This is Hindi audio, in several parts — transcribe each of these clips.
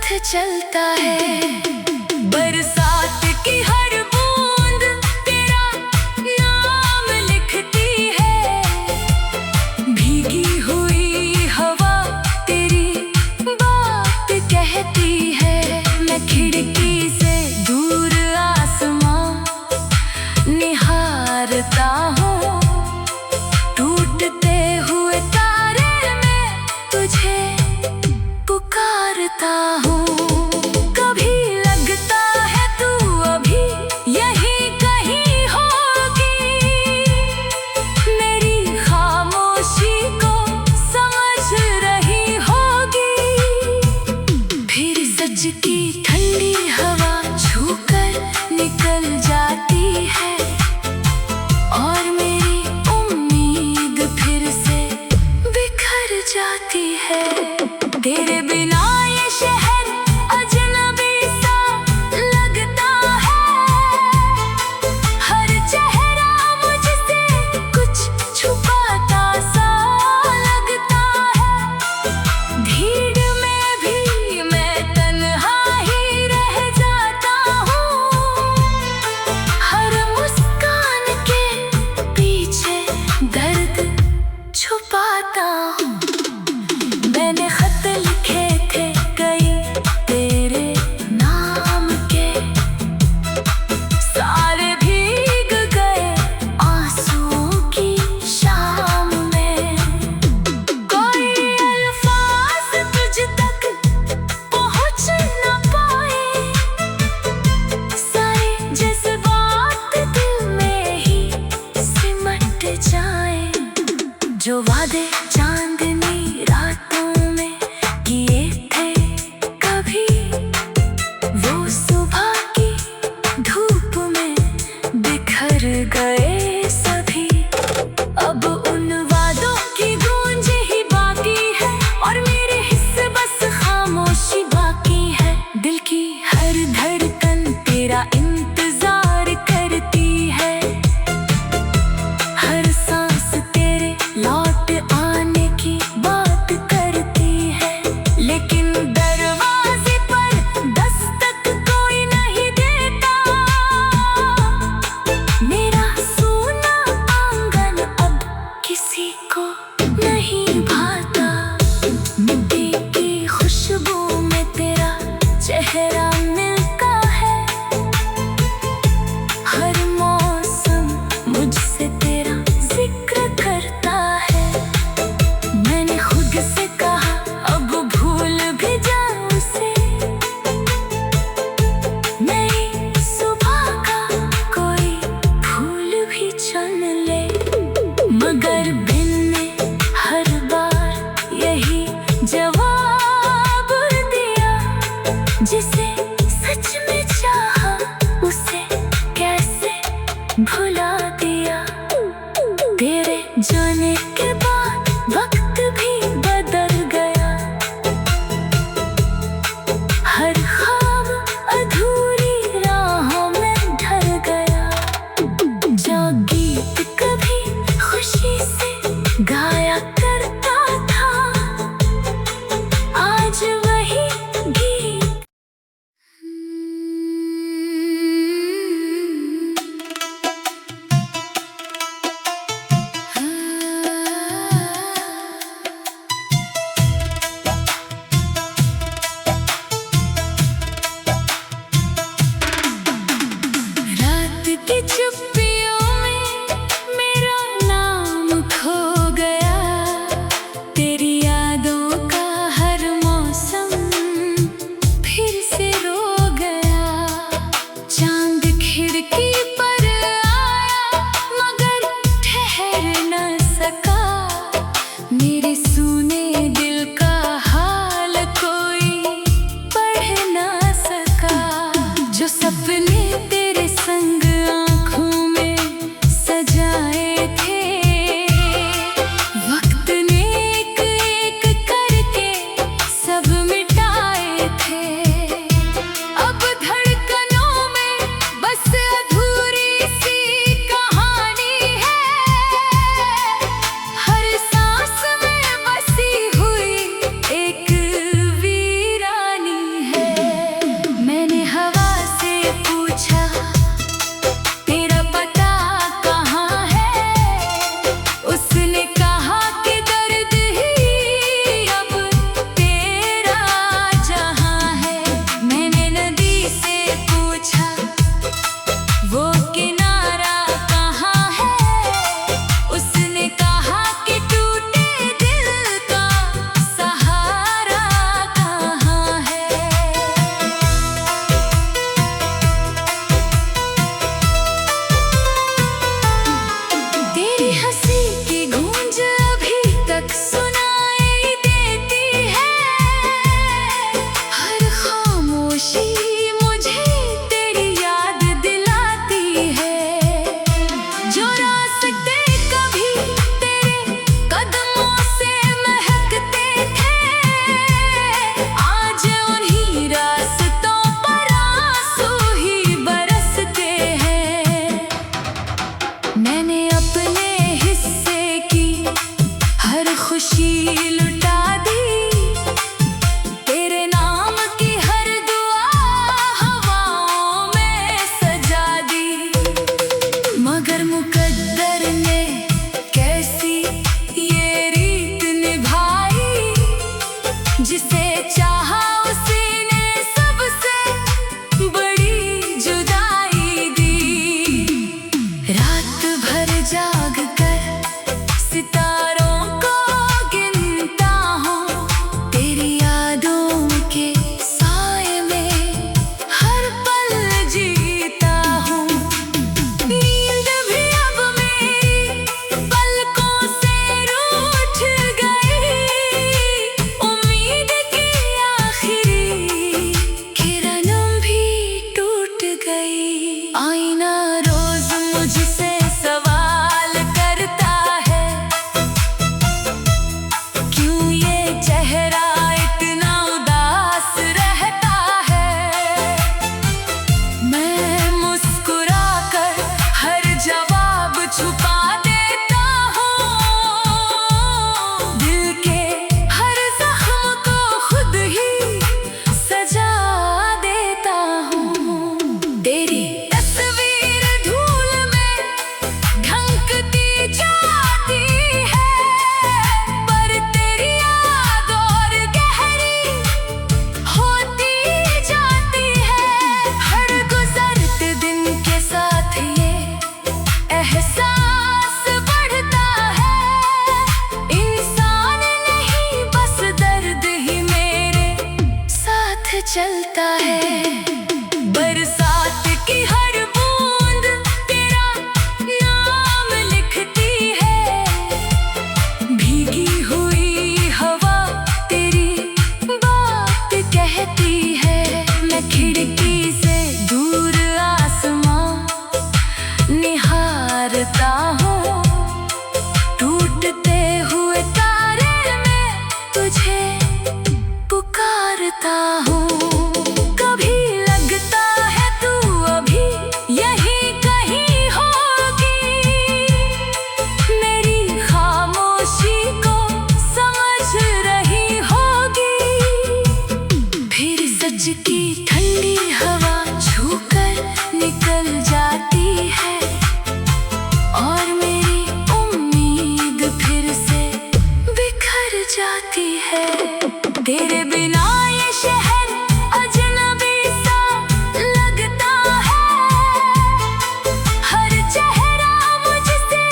साथ चलता है। बरसात की हर बूंद तेरा नाम लिखती है। भीगी हुई हवा तेरी बात कहती है। मैं खिड़की से दूर आसमां निहारता हूँ। टूटते हुए तारे में तुझे पुकारता हूँ। कभी लगता है तू अभी यहीं कहीं होगी। मेरी खामोशी को समझ रही होगी। फिर सच की ठंडी हवा छूकर निकल जाती है। और मेरी उम्मीद फिर से बिखर जाती है। तेरे बिना ये शहर अजनबी सा लगता है। हर चेहरा मुझसे कुछ छुपाता सा लगता है। भीड़ में भी मैं तन्हा ही रह जाता हूँ। हर मुस्कान के पीछे दर्द छुपाता हूँ। मैंने खत लिखे थे कई तेरे नाम के। सारे भीग गए आंसुओं की शाम में। कोई अल्फाज तुझ तक पहुँच न पाए। सारे जज्बात दिल में ही सिमट जाए। जो वादे चांदनी रातों में किए थे कभी, वो सुबह की धूप में बिखर गए सभी। अब उन वादों की गूंज ही बाकी है। और मेरे हिस्से बस खामोशी बाकी है। दिल की हर धड़कन तेरा इंतजार करती है। हर सांस तेरे लौट आने की बात करती है। लेकिन दरवाजे पर दस्तक कोई नहीं देता। मेरा सूना आंगन अब किसी को नहीं भाता। मिट्टी की खुशबू में तेरा चेहरा मिलता है। हर मौसम मुझसे तेरा जिक्र करता है। मैंने खुद से कहा अब भूल भी जाऊं उसे। नई सुबह का कोई फूल भी चुन ले। मगर बिन ने हर बार यही जवाब दिया। जिसे सच में चाहा उसे कैसे भुला दिया। तेरे जाने के बाद वक्त भी बदल गया। हर ख्वाब अधूरी राहों में ढल गया। जो गीत कभी खुशी से गाया करता था, आज वही गीत चलता है। बरसात की हर बूंद तेरा नाम लिखती है, भीगी हुई हवा तेरी बात कहती है। मैं खिड़की से दूर आसमां निहारता हूँ, टूटते हुए तारे में तुझे पुकारता हूँ। कभी लगता है तू अभी यहीं कहीं होगी, मेरी खामोशी को समझ रही होगी। फिर सच की ठंडी हवा छूकर निकल जाती है, और मेरी उम्मीद फिर से बिखर जाती है। तेरे बिना ये शहर अजनबी सा लगता है, हर चेहरा मुझसे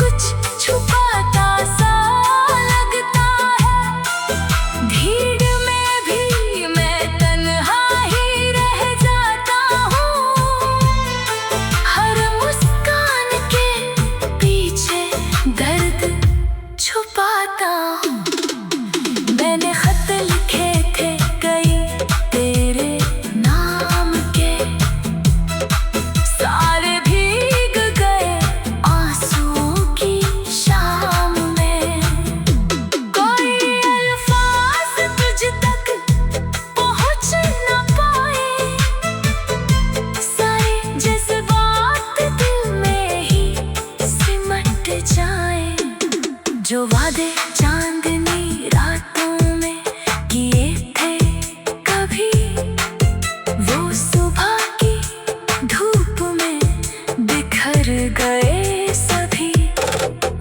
कुछ छुपाता सा लगता है। भीड़ में भी मैं तन्हा ही रह जाता हूँ, हर मुस्कान के पीछे दर्द छुपाता हूँ। मैंने खत लिखे थे कई तेरे नाम के, सारे भीग गए आंसुओं की शाम में। कोई अल्फाज तुझ तक पहुँच न पाए, सारे जज्बात दिल में ही सिमट जाए। जो वादे चांदनी रातों में किए थे कभी, वो सुबह की धूप में बिखर गए सभी।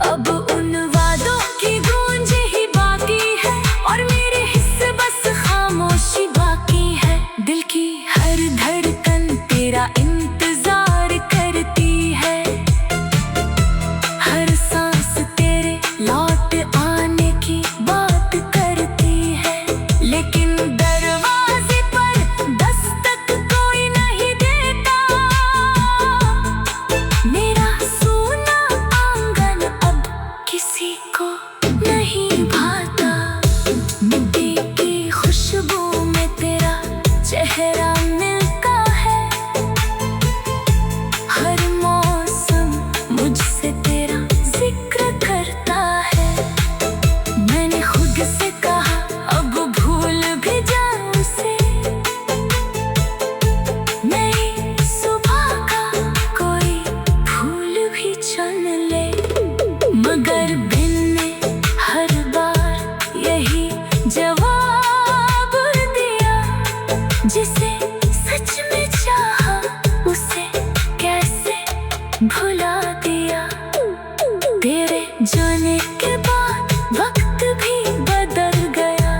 अब उन वादों की गूंज ही बाकी है, और मेरे हिस्से बस खामोशी बाकी है। दिल की हर धड़कन तेरा इंतजार करती है, हर सांस तेरे लौट आने की बात करती है। लेकिन दरवाजे पर दस्तक कोई नहीं देता, मेरा सूना आंगन अब किसी को नहीं भाता। मिट्टी की खुशबू में तेरा चेहरा मिलता है, हर मौसम मुझसे तेरा जिक्र करता है। मैंने खुद से कहा अब भूल भी जाऊं उसे, नई सुबह का कोई फूल भी चुन ले। मगर बिन ने हर बार यही जवाब दिया, जिसे सच में चाहा उसे कैसे भुला दिया। तेरे जाने के बाद वक्त भी बदल गया,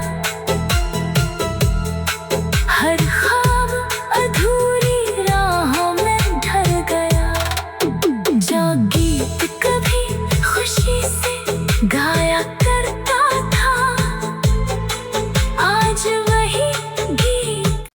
हर ख्वाब अधूरी राहों में ढल गया। जो गीत कभी खुशी से गाया करता था, आज वही गीत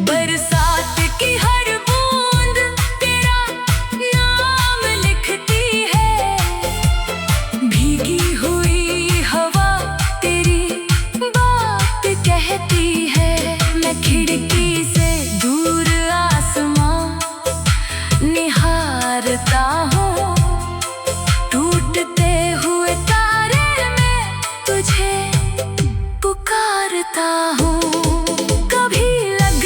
बरसात की हर बूंद तेरा नाम लिखती है, भीगी हुई हवा तेरी बात कहती है। मैं खिड़की से दूर आसमां निहारता हूँ, टूटते हुए तारे में तुझे पुकारता हूँ। कभी लग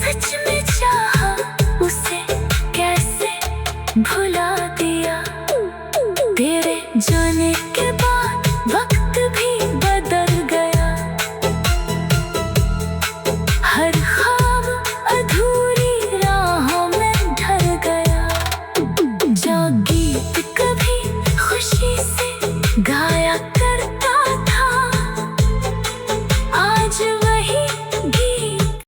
सच में